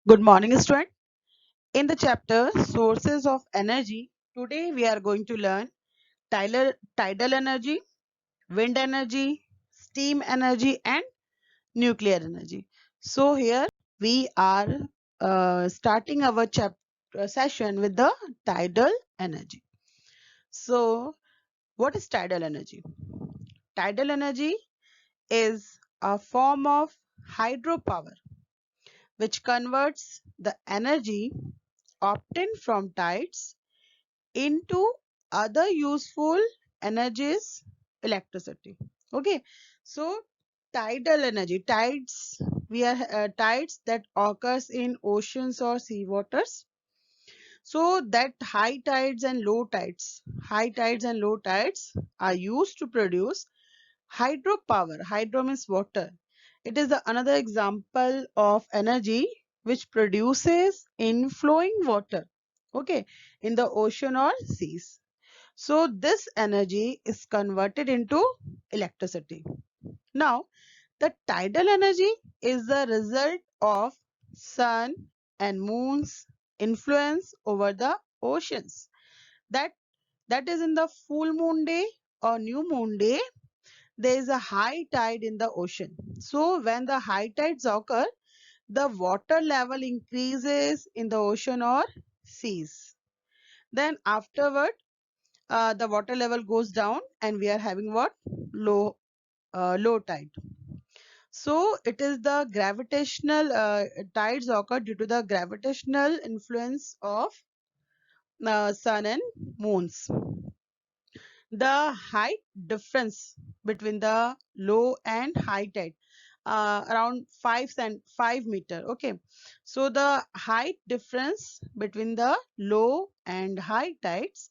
Good morning, student. In the chapter Sources of Energy, today we are going to learn tidal energy, wind energy, steam energy, and nuclear energy. So here we are starting our chapter session with the tidal energy. So what is tidal energy? Tidal energy is a form of hydropower which converts the energy obtained from tides into other useful energies, electricity. Okay, so tidal energy, tides that occurs in oceans or sea waters. So that high tides and low tides are used to produce hydropower. Hydro means water. It is another example of energy which produces in flowing water, okay, in the ocean or seas. So this energy is converted into electricity. Now, the tidal energy is the result of sun and moon's influence over the oceans. That that is in the full moon day or new moon day, there is a high tide in the ocean. So when the high tides occur, the water level increases in the ocean or seas. Then afterward, the water level goes down and we are having what? Low tide. So it is the gravitational tides occur due to the gravitational influence of sun and moons. The height difference between the low and high tide around 5 meter. Okay, so the height difference between the low and high tides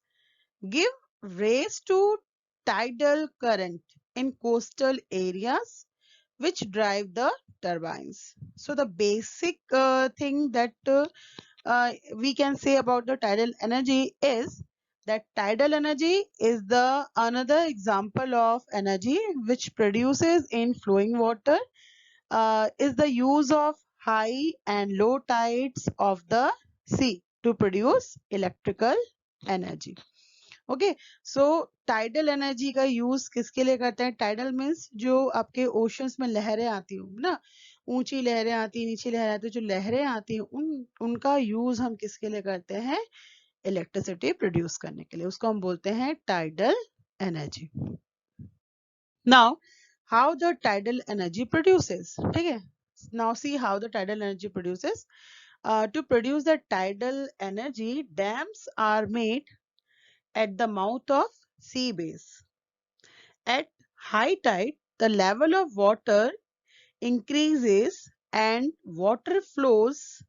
give rise to tidal current in coastal areas which drive the turbines. So the basic thing that we can say about the tidal energy is that tidal energy is the another example of energy which produces in flowing water, is the use of high and low tides of the sea to produce electrical energy. Okay, so tidal energy का use किसके लिए करते हैं? Tidal means जो आपके oceans में लहरें आती हो ना, ऊंची लहरें आती, नीची लहरें आती, जो लहरें आती हैं उनका यूज हम किसके लिए करते हैं? इलेक्ट्रिसिटी प्रोड्यूस करने के लिए, उसको हम बोलते हैं tidal energy. Now how the tidal energy produces, ठीक है. Now see how the tidal energy produces. To produce the tidal energy, dams are made at the mouth of sea base. At high tide, the level of water increases and water flows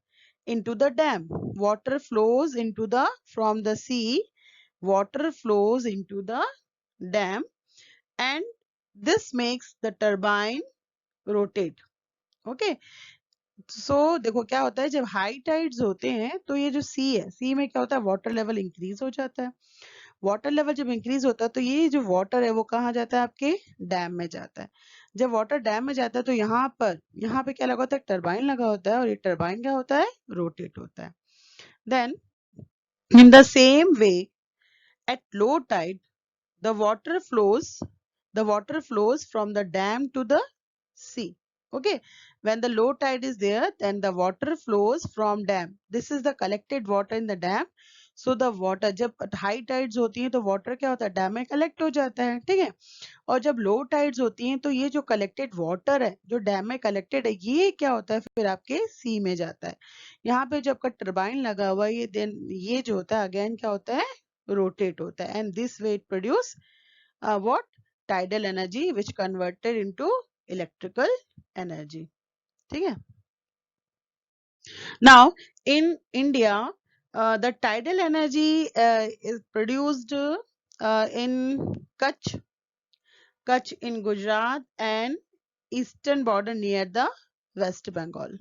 into the dam. Water flows into the, from the sea, water flows into the dam, and this makes the turbine rotate. Okay. सो देखो क्या होता है, जब high tides होते हैं तो ये जो सी है, सी में क्या होता है, वाटर लेवल इंक्रीज हो जाता है. वाटर लेवल जब इंक्रीज होता है तो ये जो वाटर है वो कहाँ जाता है? आपके डैम में जाता है. जब वाटर डैम में जाता है तो यहाँ पे क्या लगा होता है? टरबाइन लगा होता है, और ये टरबाइन क्या होता है? रोटेट होता है. Then in the same way, at low tide the water flows the water flows from the dam to the sea. Okay, when the low tide is there, then the water flows from dam. This is the collected water in the dam. So the water, जब high tides होती हैं तो water क्या होता है? Dam में collect हो जाता है, ठीक है. और जब लो टाइड्स होती हैं तो ये जो कलेक्टेड वाटर है, जो डैम में कलेक्टेड है, ये क्या होता है? फिर आपके सी में जाता है. यहाँ पे जो आपका टर्बाइन लगा हुआ है, ये देन ये जो होता है अगेन क्या होता है? रोटेट होता है. And this way it produce what? Tidal energy which converted into electrical energy. ठीक है. Now in India, the tidal energy is produced in Kutch in Gujarat and eastern border near the West Bengal.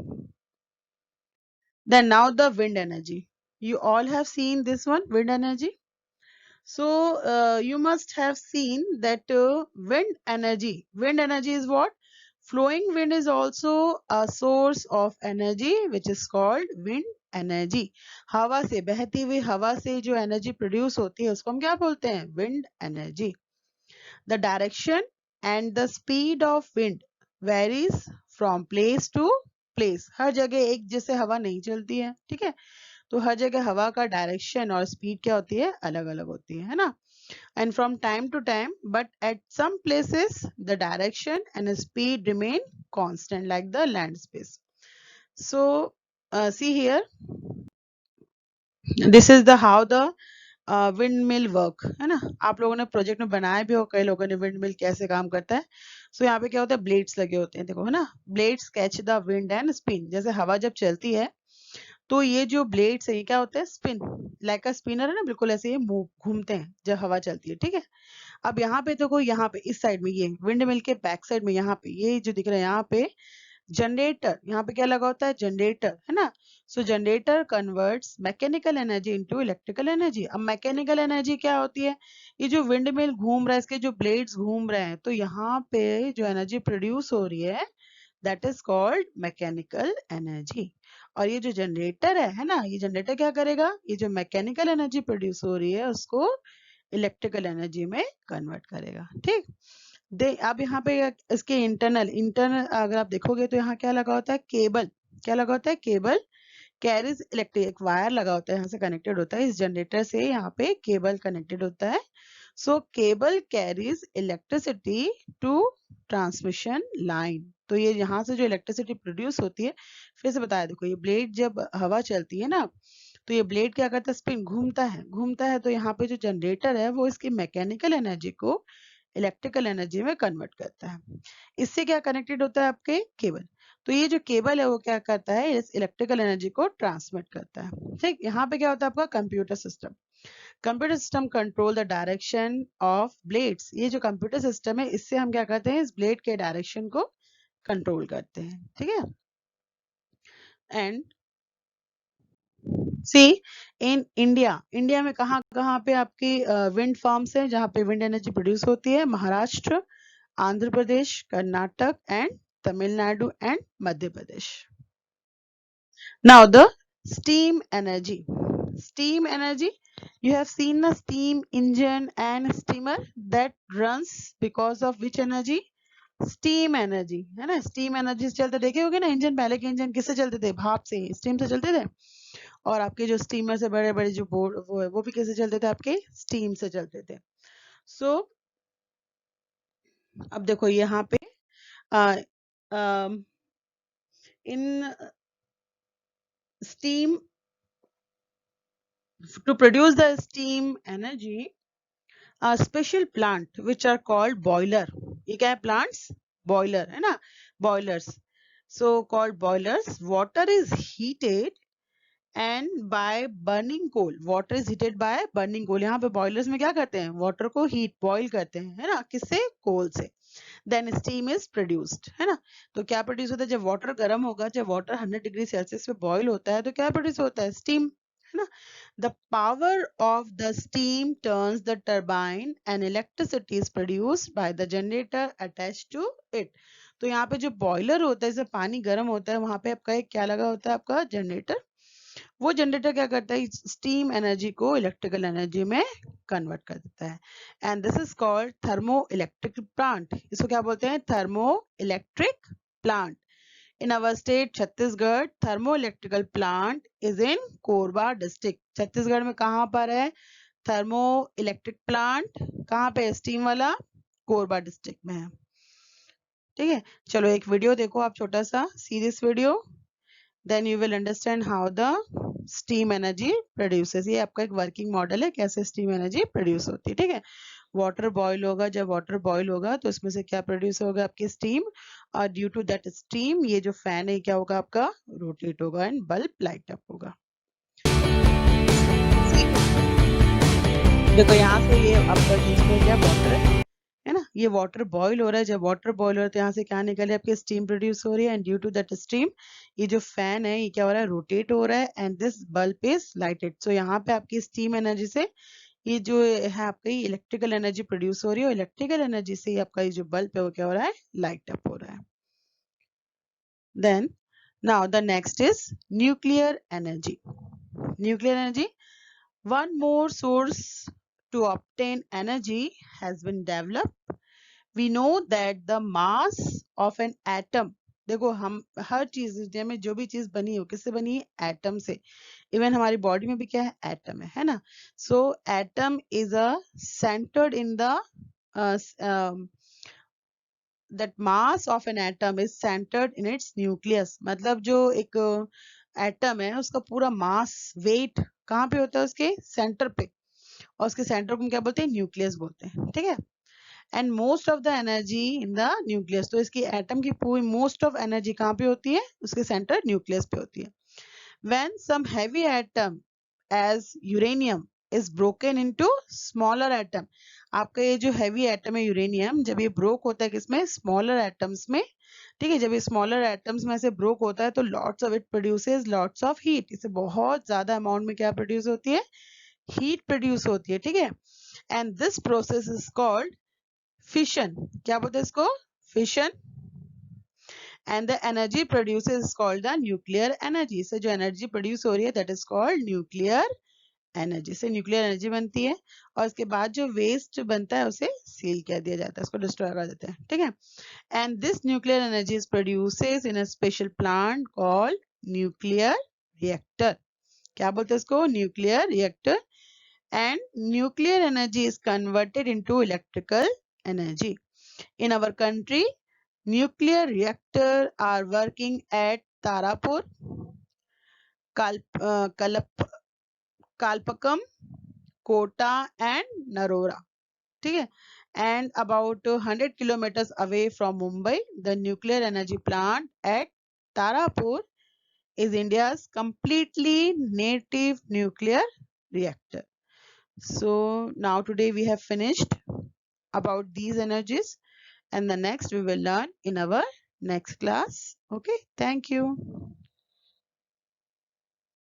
Then now the wind energy. You all have seen this one, wind energy. So you must have seen that wind energy is what? Flowing wind is also a source of energy which is called wind energy. हवा से, बहती हुई हवा से जो energy produce होती है उसको हम क्या बोलते हैं? Wind energy. The direction and the speed of wind varies from place to place. हर जगह एक जैसे हवा नहीं चलती है, ठीक है? तो हर जगह हवा का डायरेक्शन और स्पीड क्या होती है? अलग अलग होती है ना? And from time to time, but at some places the direction and speed remain constant like the land space. So see here, this is the how the wind mill work है ना. आप लोगों ने प्रोजेक्ट में बनाया भी हो, कई लोगों ने विंड मिल कैसे काम करता है. सो यहाँ पे क्या होता है? ब्लेड्स लगे होते हैं, देखो है ना. Blades catch the wind and spin. जैसे हवा जब चलती है तो ये जो ब्लेड्स है ये क्या होते हैं? स्पिन, लाइक अ स्पिनर है ना, बिल्कुल ऐसे ये मूव घूमते हैं जब हवा चलती है, ठीक है. अब यहाँ पे देखो, यहाँ पे इस साइड में ये विंड मिल के बैक साइड में यहाँ पे ये जो दिख रहा है यहाँ पे जनरेटर, यहाँ पे क्या लगा होता है? जनरेटर है ना. So generator converts mechanical energy into electrical energy. अब मैकेनिकल एनर्जी क्या होती है? ये जो विंड मिल घूम रहा है, इसके जो ब्लेड्स घूम रहे हैं, तो यहाँ पे जो एनर्जी प्रोड्यूस हो रही है that is called mechanical energy. और ये जो जनरेटर है ना, ये जनरेटर क्या करेगा? ये जो मैकेनिकल एनर्जी प्रोड्यूस हो रही है उसको इलेक्ट्रिकल एनर्जी में कन्वर्ट करेगा, ठीक. अब यहाँ पे इसके इंटरनल अगर आप देखोगे तो यहाँ क्या लगा होता है? केबल. क्या लगा होता है? Cable carries electric. एक वायर लगा होता है, यहाँ से कनेक्टेड होता है, इस जनरेटर से यहाँ पे केबल कनेक्टेड होता है. So cable carries electricity to transmission line. तो ये यहाँ से जो इलेक्ट्रिसिटी प्रोड्यूस होती है, फिर से बताया देखो, ये ब्लेड जब हवा चलती है ना, तो ये ब्लेड क्या करता है? स्पिन, घूमता है. तो यहाँ पे जो जनरेटर है वो इसकी मैकेनिकल एनर्जी को इलेक्ट्रिकल एनर्जी में कन्वर्ट करता है. इससे क्या कनेक्टेड होता है? आपके केबल. तो ये जो केबल है वो क्या करता है? इस इलेक्ट्रिकल एनर्जी को ट्रांसमिट करता है, ठीक. यहाँ पे क्या होता है? आपका computer system. Computer system control the direction of blades. ये जो कंप्यूटर सिस्टम है इससे हम क्या करते हैं? इस ब्लेड के डायरेक्शन को कंट्रोल करते हैं, ठीक है. एंड सी इन इंडिया में कहाँ कहाँ पे आपकी विंड फार्म्स है जहाँ पे विंड एनर्जी प्रोड्यूस होती है? Maharashtra, Andhra Pradesh, Karnataka and Tamil Nadu and Madhya Pradesh. Now the steam energy. Steam energy, you have seen the steam engine and steamer that runs because of which energy? Steam energy है ना. स्टीम एनर्जी से चलते देखे होगे ना इंजन. पहले के इंजन किससे चलते थे? भाप से, स्टीम से चलते थे. और आपके जो स्टीमर से बड़े बड़े जो बोर्ड वो भी कैसे चलते थे? आपके स्टीम से चलते थे. सो अब देखो यहाँ पे इन steam, to produce the steam energy, a special plant which are called boiler. ये क्या है? plants? Boiler है ना, boilers. So called boilers. Water is heated and by burning coal. Water is heated by burning coal. यहाँ पे boilers में क्या करते हैं? water को heat boil करते हैं, है ना, किससे? coal से. Then steam is produced, है ना. तो क्या प्रोड्यूस होता है? जब वाटर गर्म होगा, जब वाटर 100 डिग्री सेल्सियस पे बॉईल होता है तो क्या प्रोड्यूस होता है? स्टीम, है ना. The power of the steam turns the turbine and electricity is produced by the generator attached to it. तो यहाँ पे जो बॉयलर होता है, जब पानी गर्म होता है, वहां पे आपका एक क्या लगा होता है? आपका जनरेटर. वो जनरेटर क्या करता है? स्टीम एनर्जी को इलेक्ट्रिकल एनर्जी में कन्वर्ट कर देता है. And this is called thermo electric plant. इसको क्या बोलते हैं? Thermo electric plant. In our state Chhattisgarh, thermo electrical plant is in Korba district. Chhattisgarh में कहाँ पर है थर्मो इलेक्ट्रिक प्लांट? कहाँ पे? स्टीम वाला कोरबा डिस्ट्रिक्ट में है, ठीक है. चलो एक वीडियो देखो आप, छोटा सा, see this video, then you will understand how the steam energy produces. ये आपका एक वर्किंग मॉडल है कैसे स्टीम एनर्जी प्रोड्यूस होती है, ठीक है. वाटर बॉईल होगा, जब वाटर बॉईल होगा तो इसमें से क्या प्रोड्यूस होगा? आपकी स्टीम. और ड्यू टू दैट स्टीम ये जो फैन है क्या होगा? आपका रोटेट होगा एंड बल्ब लाइट अप होगा. देखो यहाँ से ये आपका इसमें क्या वाटर है ना, ये वाटर बॉईल हो रहा है. जब वाटर बॉईल हो रहा है तो यहाँ से क्या निकल रहा है? आपकी स्टीम प्रोड्यूस हो रही है. And due to that steam ये जो फैन है ये क्या हो रहा है? रोटेट हो रहा है. And this bulb is lighted. So यहाँ पे आपकी स्टीम एनर्जी से ये जो है आपकी इलेक्ट्रिकल एनर्जी प्रोड्यूस हो रही है. और इलेक्ट्रिकल एनर्जी से आपका ये जो बल्ब है वो क्या हो रहा है? लाइट अप हो रहा है. Then now the next is nuclear energy. Nuclear energy, one more source to obtain energy has been developed. We know that the mass of an atom, देखो हम हर चीज दुनिया में जो भी चीज बनी हो किससे बनी है, एटम से. इवन हमारी बॉडी में भी क्या है, एटम है ना. So atom is a centred in the that mass of an atom is centered in its nucleus. मतलब जो एक एटम है उसका पूरा मास वेट कहाँ पे होता है, उसके सेंटर पे. और उसके सेंटर को हम क्या बोलते हैं, न्यूक्लियस बोलते हैं. ठीक है. And most of the energy in the nucleus. तो इसकी एटम की पूरी मोस्ट ऑफ एनर्जी कहाँ पे होती है, उसके सेंटर न्यूक्लियस पे होती है. When some heavy atom as uranium is broken into smaller atom. आपका ये जो heavy atom है यूरेनियम, जब ये broke होता है किसमें, smaller atoms में. ठीक है. जब ये smaller atoms में से broke होता है तो lots of it produces lots of heat. इससे बहुत ज्यादा amount में क्या produce होती है, heat produce होती है. ठीक है. And this process is called fission. क्या बोलते हैं इसको, fission. And the energy produced is called the nuclear energy. से जो energy produce हो रही है that is called nuclear energy. से nuclear energy बनती है और उसके बाद जो waste बनता है उसे seal कर दिया जाता है, उसको destroy कर देते हैं. ठीक है. And this nuclear energy is produces in a special plant called nuclear reactor. क्या बोलते हैं इसको, nuclear reactor. And nuclear energy is converted into electrical energy. In our country, nuclear reactors are working at Tarapur, Kalpakam, Kota and Narora. Okay? And about 100 kilometers away from Mumbai, the nuclear energy plant at Tarapur is India's completely native nuclear reactor. So now today we have finished about these energies, and the next we will learn in our next class. Okay, thank you.